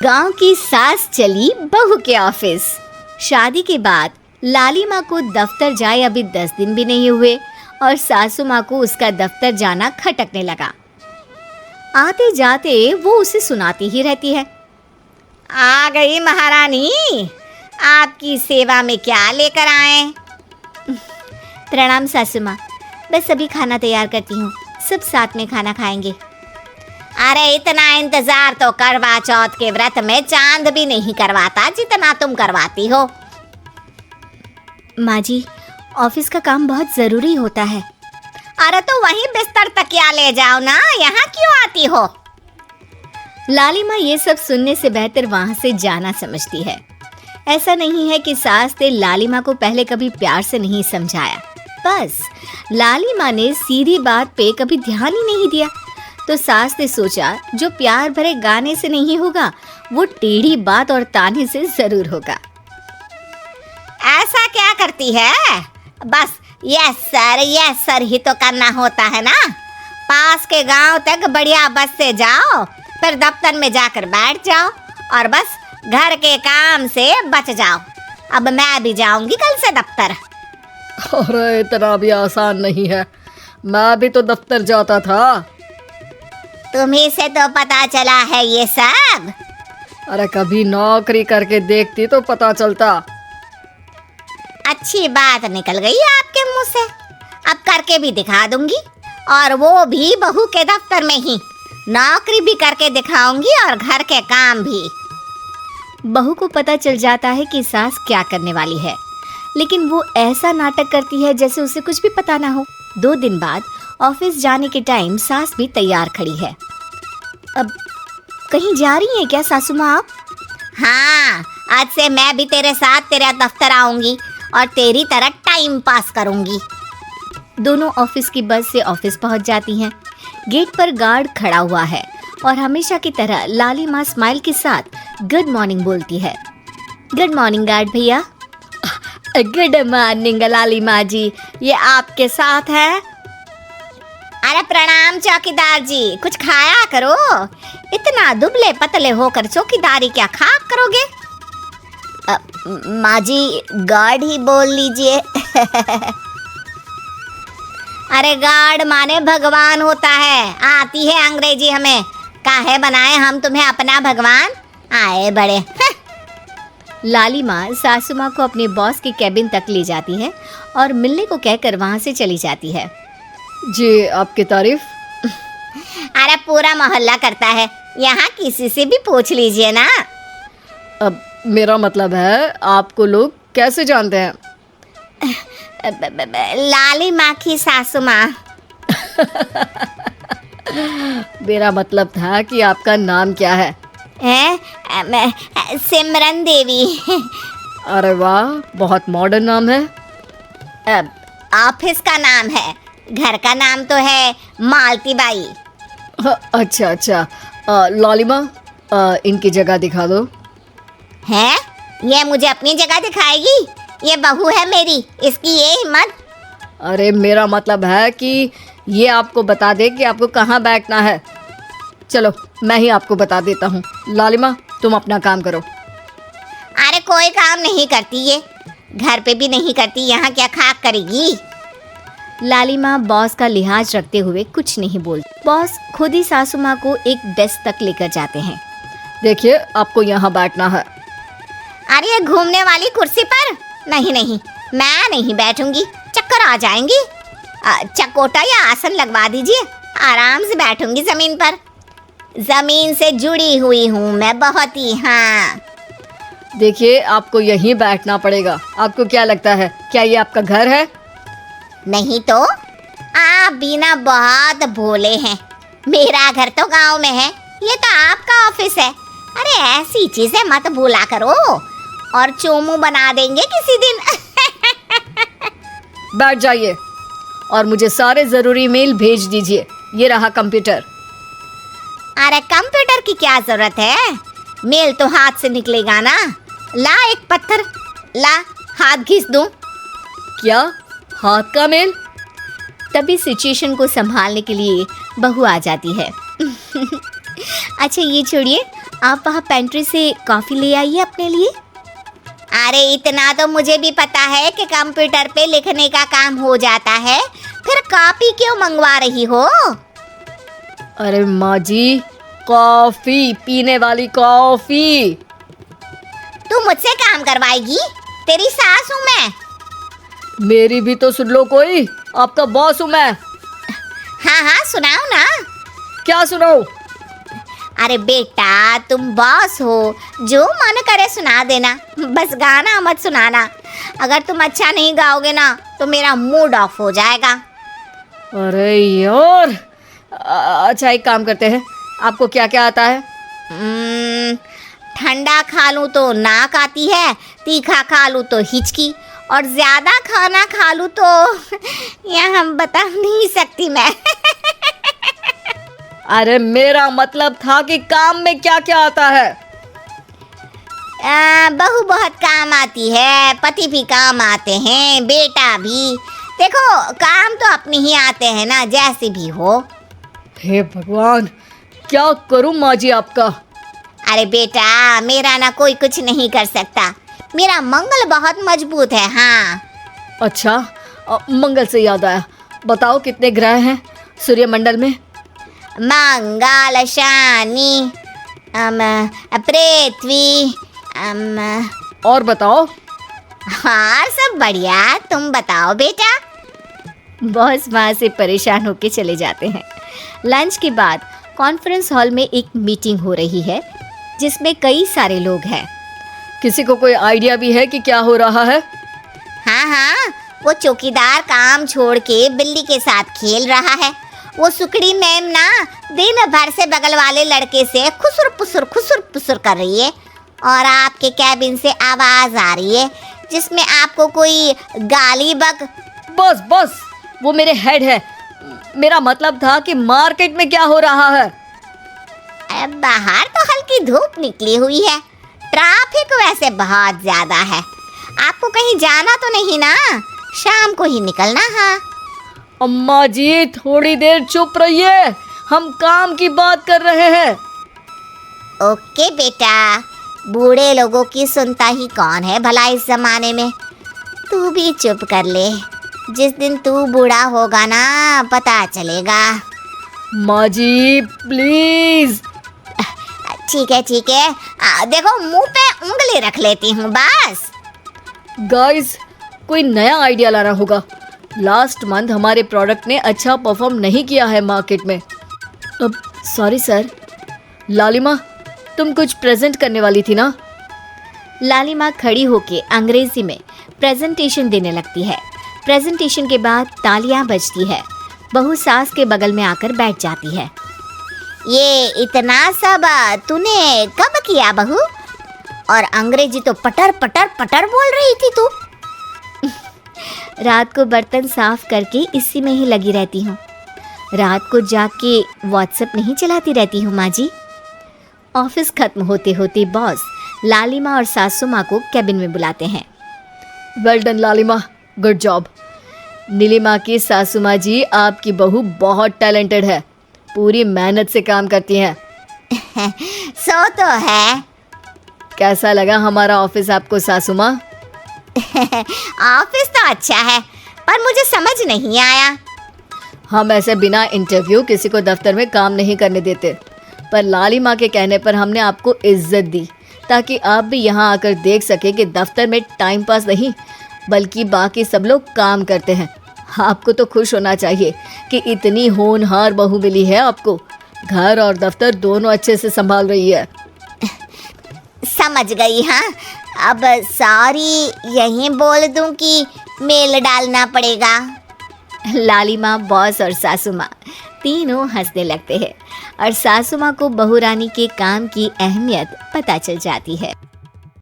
गांव की सास चली बहू के ऑफिस। शादी के बाद लाली माँ को दफ्तर जाए अभी 10 दिन भी नहीं हुए और सासू माँ को उसका दफ्तर जाना खटकने लगा। आते जाते वो उसे सुनाती ही रहती है। आ गई महारानी, आपकी सेवा में क्या लेकर आए? प्रणाम सासू माँ, बस अभी खाना तैयार करती हूँ, सब साथ में खाना खाएंगे। अरे इतना इंतजार तो करवा चौथ के व्रत में चांद भी नहीं करवाता जितना तुम करवाती हो। माँ जी, ऑफिस का काम बहुत जरूरी होता है। अरे तो वहीं बिस्तर तकिया ले जाओ ना, यहाँ क्यों आती हो? लाली माँ ये सब सुनने से बेहतर वहाँ से जाना समझती है। ऐसा नहीं है कि सास ने लाली माँ को पहले कभी प्यार से नहीं समझाया, बस लाली माँ ने सीधी बात पे कभी ध्यान ही नहीं दिया। तो सास ने सोचा जो प्यार भरे गाने से नहीं होगा वो टेढ़ी बात और ताने से जरूर होगा। ऐसा क्या करती है? बस यस सर ही तो करना होता है ना। पास के गांव तक बढ़िया बस से जाओ, फिर दफ्तर में जाकर बैठ जाओ और बस घर के काम से बच जाओ। अब मैं भी जाऊंगी कल से दफ्तर। अरे इतना भी आसान नहीं है, मैं भी तो दफ्तर जाता था। तुम्ही से तो पता चला है ये सब। अरे कभी नौकरी करके देखती तो पता चलता। अच्छी बात निकल गई आपके मुंह से, अब करके भी दिखा दूंगी, और वो भी बहू के दफ्तर में ही। नौकरी भी करके दिखाऊंगी और घर के काम भी। बहू को पता चल जाता है कि सास क्या करने वाली है, लेकिन वो ऐसा नाटक करती है जैसे उसे कुछ भी पता ना हो। 2 दिन बाद ऑफिस जाने के टाइम सास भी तैयार खड़ी है। अब कहीं जा रही हैं क्या सासू माँ आप? हाँ, आज से मैं भी तेरे साथ तेरे दफ्तर आऊंगी और तेरी तरह टाइम पास करूंगी। दोनों ऑफिस की बस से ऑफिस पहुंच जाती हैं। गेट पर गार्ड खड़ा हुआ है और हमेशा की तरह लाली माँ स्माइल के साथ गुड मॉर्निंग बोलती है। गुड मॉर्निंग गार्ड भैया। गुड मॉर्निंग लाली माँ जी, ये आपके साथ है? अरे प्रणाम चौकीदार जी, कुछ खाया करो। इतना दुबले पतले होकर चौकीदारी क्या खा करोगे? माँ जी, गार्ड ही बोल लीजिए। अरे गार्ड माने भगवान होता है, आती है अंग्रेजी हमें। काहे बनाए हम तुम्हें अपना भगवान, आए बड़े। लाली माँ सासू माँ को अपने बॉस के कैबिन तक ले जाती है और मिलने को कहकर वहाँ से चली जाती है। जी आपकी तारीफ। अरे पूरा मोहल्ला करता है, यहाँ किसी से भी पूछ लीजिए ना। अब मेरा मतलब है आपको लोग कैसे जानते हैं? लाली माँ की सासू माँ। मेरा मतलब था कि आपका नाम क्या है? सिमरन देवी। अरे वाह, बहुत मॉडर्न नाम है। ऑफिस का नाम है, घर का नाम तो है मालती बाई। अच्छा, लालिमा, इनकी जगह दिखा दो। है? ये मुझे अपनी जगह दिखाएगी? ये बहू है मेरी, इसकी ये हिम्मत। अरे मेरा मतलब है कि ये आपको बता दे कि आपको कहाँ बैठना है। चलो मैं ही आपको बता देता हूँ। लालिमा, तुम अपना काम करो। अरे कोई काम नहीं करती ये, घर पे भी नहीं करती, यहाँ क्या खाक करेगी? लाली माँ बॉस का लिहाज रखते हुए कुछ नहीं बोलती। बॉस खुद ही सासू माँ को एक डेस्क तक लेकर जाते हैं। देखिए, आपको यहाँ बैठना है। अरे ये घूमने वाली कुर्सी पर? नहीं, मैं नहीं बैठूंगी, चक्कर आ जाएंगी। चकोटा या आसन लगवा दीजिए, आराम से बैठूंगी जमीन पर। जमीन से जुड़ी हुई हूँ मैं बहुत ही। हाँ देखिए, आपको यहीं बैठना पड़ेगा। आपको क्या लगता है, क्या ये आपका घर है? नहीं तो आप भी ना बहुत भोले हैं। मेरा घर तो गांव में है, ये तो आपका ऑफिस है। अरे ऐसी चीजें मत भूला करो और चोमू बना देंगे किसी दिन। बैठ जाइए और मुझे सारे ज़रूरी मेल भेज दीजिए। ये रहा कंप्यूटर। अरे कंप्यूटर की क्या जरूरत है, मेल तो हाथ से निकलेगा ना। ला एक पत्थर, ला हाथ घिस दूं। क्या हाथ का मेल? तभी सिचुएशन को संभालने के लिए बहू आ जाती है। अच्छा ये छोड़िए, आप वहाँ पेंट्री से कॉफ़ी ले आइए अपने लिए। अरे इतना तो मुझे भी पता है कि कंप्यूटर पे लिखने का काम हो जाता है, फिर कॉपी क्यों मंगवा रही हो? अरे माँ जी, कॉफी, पीने वाली कॉफी। तू मुझसे काम करवाएगी? तेरी सास हूँ मैं। मेरी भी तो सुन लो कोई, आपका बॉस हूँ मैं। हाँ हाँ सुनाओ ना। क्या सुनाऊं? अरे बेटा तुम बॉस हो, जो मन करे सुना देना, बस गाना मत सुनाना। अगर तुम अच्छा नहीं गाओगे ना तो मेरा मूड ऑफ हो जाएगा। अरे यार, अच्छा एक काम करते हैं, आपको क्या क्या आता है? ठंडा खा लूँ तो नाक आती है, तीखा खा लूँ तो हिचकी, और ज़्यादा खाना खा लूँ तो यह हम बता नहीं सकती मैं। अरे मेरा मतलब था कि काम में क्या क्या आता है? बहू बहुत काम आती है, पति भी काम आते हैं, बेटा भी। देखो काम तो अपने ही आते हैं ना, जैसे भी हो। हे भगवान, क्या करूं माँ जी आपका? अरे बेटा मेरा ना कोई कुछ नहीं कर सकता, मेरा मंगल बहुत मजबूत है। हाँ अच्छा, मंगल से याद आया, बताओ कितने ग्रह हैं सूर्यमंडल में? मंगल, शनि, पृथ्वी, और बताओ। हाँ सब बढ़िया, तुम बताओ बेटा। बॉस वहाँ से परेशान होके चले जाते हैं। लंच के बाद कॉन्फ्रेंस हॉल में एक मीटिंग हो रही है जिसमें कई सारे लोग हैं। किसी को कोई आइडिया भी है कि क्या हो रहा है? हाँ हाँ, वो चौकीदार काम छोड़ के बिल्ली के साथ खेल रहा है। वो सुकड़ी मैम ना दिन भर से बगल वाले लड़के से खुसुर पुसुर कर रही है, और आपके कैबिन से आवाज आ रही है जिसमें आपको कोई गाली बक। बस बस, वो मेरे हेड है। मेरा मतलब था कि मार्केट में क्या हो रहा है? बाहर तो हल्की धूप निकली हुई है, ट्रैफिक वैसे बहुत ज्यादा है। आपको कहीं जाना तो नहीं ना? शाम को ही निकलना। हाँ अम्मा जी थोड़ी देर चुप रहिए, हम काम की बात कर रहे हैं। ओके बेटा, बूढ़े लोगों की सुनता ही कौन है भला इस जमाने में। तू भी चुप कर ले, जिस दिन तू बूढ़ा होगा ना पता चलेगा। माँ जी प्लीज। ठीक है, देखो मुंह पे उंगली रख लेती हूँ बस। गाइस, कोई नया आइडिया लाना होगा। लास्ट मंथ हमारे प्रोडक्ट ने अच्छा परफॉर्म नहीं किया है मार्केट में। अब सॉरी सर। लालिमा, तुम कुछ प्रेजेंट करने वाली थी ना? लालिमा खड़ी होके अंग्रेजी में प्रेजेंटेशन देने लगती है। प्रेजेंटेशन के बाद तालियां बजती है। बहू सास के बगल में आकर बैठ जाती है। ये इतना सब तूने कब किया बहू? और अंग्रेजी तो पटर पटर पटर बोल रही थी तू। रात को बर्तन साफ करके इसी में ही लगी रहती हूँ। रात को जाग के व्हाट्सएप नहीं चलाती रहती हूँ माँ जी। ऑफिस खत्म होते होते बॉस लालिमा और सासू माँ को कैबिन में बुलाते हैं। वेल डन लालिमा, गुड जॉब। नीलिमा की सासू माँ जी, आपकी बहू बहुत टैलेंटेड है, पूरी मेहनत से काम करती हैं। सो तो है। कैसा लगा हमारा ऑफिस आपको सासू माँ? ऑफिस तो अच्छा है, पर मुझे समझ नहीं आया। हम ऐसे बिना इंटरव्यू किसी को दफ्तर में काम नहीं करने देते, पर लालिमा के कहने पर हमने आपको इज्जत दी ताकि आप भी यहाँ आकर देख सके कि दफ्तर में टाइम पास नहीं बल्कि बाकी सब लोग काम करते हैं। आपको तो खुश होना चाहिए कि इतनी होनहार बहू मिली है आपको, घर और दफ्तर दोनों अच्छे से संभाल रही है। समझ गई। हाँ अब सॉरी यहीं बोल दूं कि मेल डालना पड़ेगा? लालिमा, बॉस और सासू माँ तीनों हंसने लगते हैं और सासू माँ को बहू रानी के काम की अहमियत पता चल जाती है।